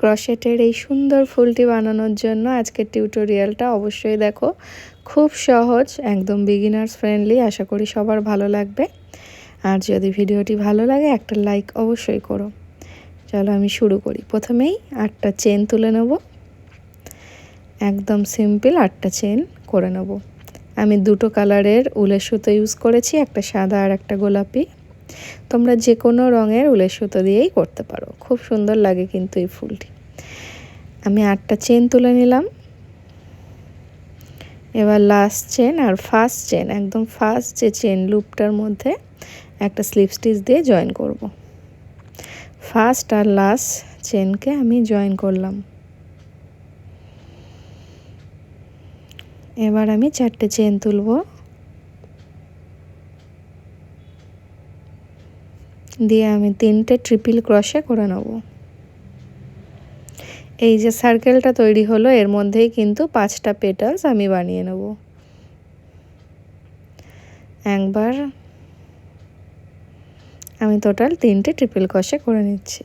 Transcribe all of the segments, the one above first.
ক্রশেটের এই সুন্দর ফুলটি বানানোর জন্য আজকের টিউটোরিয়ালটা অবশ্যই দেখো। খুব সহজ, একদম বিগিনার্স ফ্রেন্ডলি। আশা করি সবার ভালো লাগবে। আর যদি ভিডিওটি ভালো লাগে একটা লাইক অবশ্যই করো। চলো আমি শুরু করি। প্রথমেই 8টা চেন তুলে নেব। একদম সিম্পল 8টা চেন করে নেব। আমি দুটো কালারের উলের সুতো ইউজ করেছি, একটা সাদা আর একটা গোলাপি। তোমরা যে কোনো রঙের উলের সুতো দিয়েই করতে পারো, খুব সুন্দর লাগে কিন্তু এই ফুলটি। আমি 8টা চেন তুলে নিলাম। এবার লাস্ট চেন আর ফার্স্ট চেন, একদম ফার্স্ট যে চেন লুপটার মধ্যে একটা স্লিপ স্টিচ দিয়ে জয়েন করব। ফার্স্ট আর লাস্ট চেনকে আমি জয়েন করলাম। এবার আমি 4টে চেন তুলব, দিয়ে আমি 3টে ট্রিপল ক্রোশে করে নেব। এই যে সার্কেলটা তৈরি হলো এর মধ্যেই কিন্তু 5টা পেটালস আমি বানিয়ে নেব। একবার আমি টোটাল 3টে ট্রিপল ক্রোশে করে নিচ্ছি।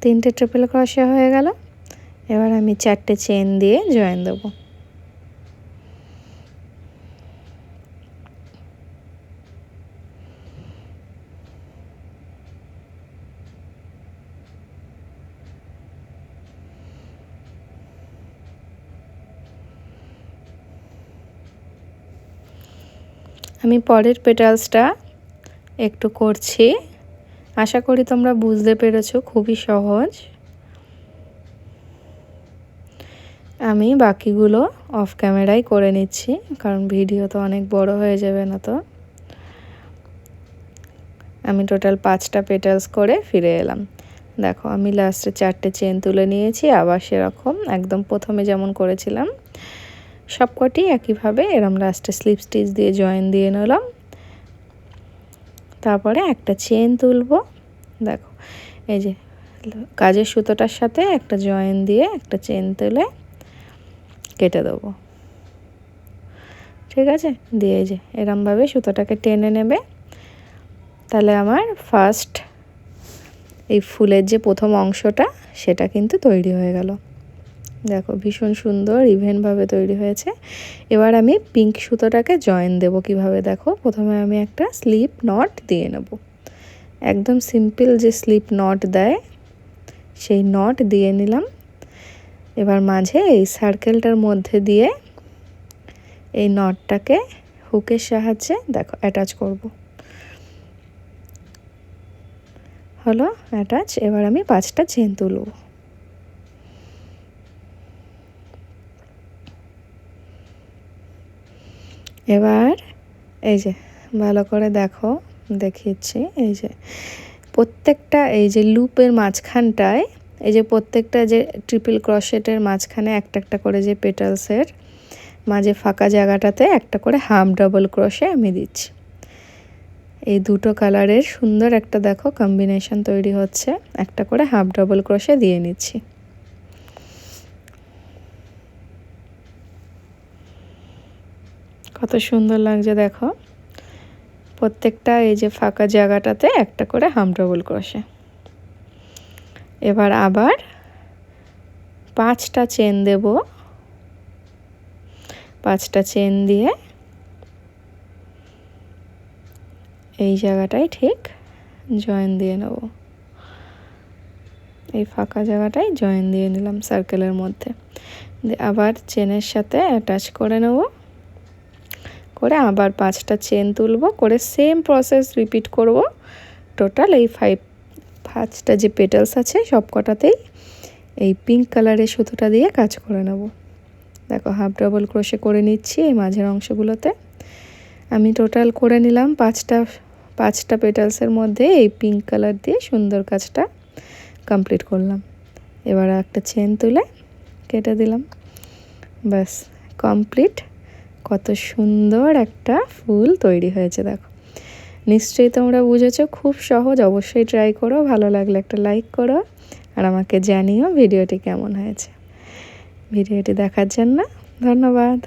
তিনটে ট্রিপল ক্রোশে হয়ে গেল। এবার আমি 4টে চেন দিয়ে জয়েন দেব। আমি পরের পেটালসটা একটু করছি, আশা করি তোমরা বুঝতে পেরেছো, খুবই সহজ। আমি বাকিগুলো অফ ক্যামেরায় করে নিচ্ছি, কারণ ভিডিও তো অনেক বড় হয়ে যাবে না। তো আমি টোটাল 5টা পেটালস করে ফিরে এলাম। দেখো আমি লাস্টে 4টে চেন তুলে নিয়েছি, আবার সেরকম একদম প্রথমে যেমন করেছিলাম সবকটি একইভাবে এরম লাস্টে স্লিপ স্টিচ দিয়ে জয়েন দিয়ে নিলাম। তারপরে একটা চেন তুলবো। দেখো এই যে কাজের সুতোটার সাথে একটা জয়েন দিয়ে একটা চেন তুলে কেটে দেবো, ঠিক আছে। দিয়ে এই যে এরমভাবে সুতোটাকে টেনে নেবে, তাহলে আমার ফার্স্ট এই ফুলের যে প্রথম অংশটা সেটা কিন্তু তৈরি হয়ে গেল। দেখো ভীষণ সুন্দর ইভেনভাবে তৈরি হয়েছে। এবার আমি পিঙ্ক সুতোটাকে জয়েন দেব কিভাবে, দেখো প্রথমে আমি একটা স্লিপ নট দিয়ে নেব। একদম সিম্পল যে স্লিপ নট দেয় সেই নট দিয়ে নিলাম। এবার মাঝে এই সার্কেলটার মধ্যে দিয়ে এই নটটাকে হুকের সাহায্যে দেখো অ্যাটাচ করব। হলো অ্যাটাচ। এবার আমি 5টা চেন তুলব। এবার এই যে ভালো করে দেখো, দেখিয়েছি। এই যে প্রত্যেকটা এই যে লুপের মাঝখানটায়, এই যে প্রত্যেকটা যে ট্রিপল ক্রোশেটের মাঝখানে একটা একটা করে যে পেটালসের মাঝে ফাঁকা জায়গাটাতে একটা করে হাফ ডাবল ক্রোশে আমি দিচ্ছি। এই দুটো কালারের সুন্দর একটা দেখো কম্বিনেশন তৈরি হচ্ছে। একটা করে হাফ ডাবল ক্রোশে দিয়ে নিচ্ছি। কত সুন্দর লাগছে দেখো, প্রত্যেকটা এই যে ফাঁকা জায়গাটাতে একটা করে হাফ ডাবল ক্রোশে। এবার আবার 5টা চেন দেব। 5টা চেন দিয়ে এই জায়গাটায় ঠিক জয়েন দিয়ে নেব। এই ফাঁকা জায়গাটায় জয়েন দিয়ে নিলাম সার্কেলের মধ্যে। আবার চেনের সাথে অ্যাটাচ করে নেব, করে আবার 5টা চেন তুলব, করে সেম প্রসেস রিপিট করব। টোটাল এই 5টা যে পেটালস আছে সব কটাতেই এই পিঙ্ক কালারের সুতোটা দিয়ে কাজ করে নেব। দেখো হাফ ডাবল ক্রোশে করে নিচ্ছি এই মাঝের অংশগুলোতে। আমি টোটাল করে নিলাম 5টা পেটালসের মধ্যে এই পিঙ্ক কালার দিয়ে সুন্দর কাজটা কমপ্লিট করলাম। এবার একটা চেন তুলে কেটে দিলাম, ব্যাস কমপ্লিট। কত সুন্দর একটা ফুল তৈরি হয়েছে দেখো। নিশ্চয়ই তোমরা বুঝেছো, খুব সহজ। অবশ্যই ট্রাই করো, ভালো লাগলে একটা লাইক করো আর আমাকে জানিও ভিডিওটি কেমন হয়েছে। ভিডিওটি দেখার জন্য ধন্যবাদ।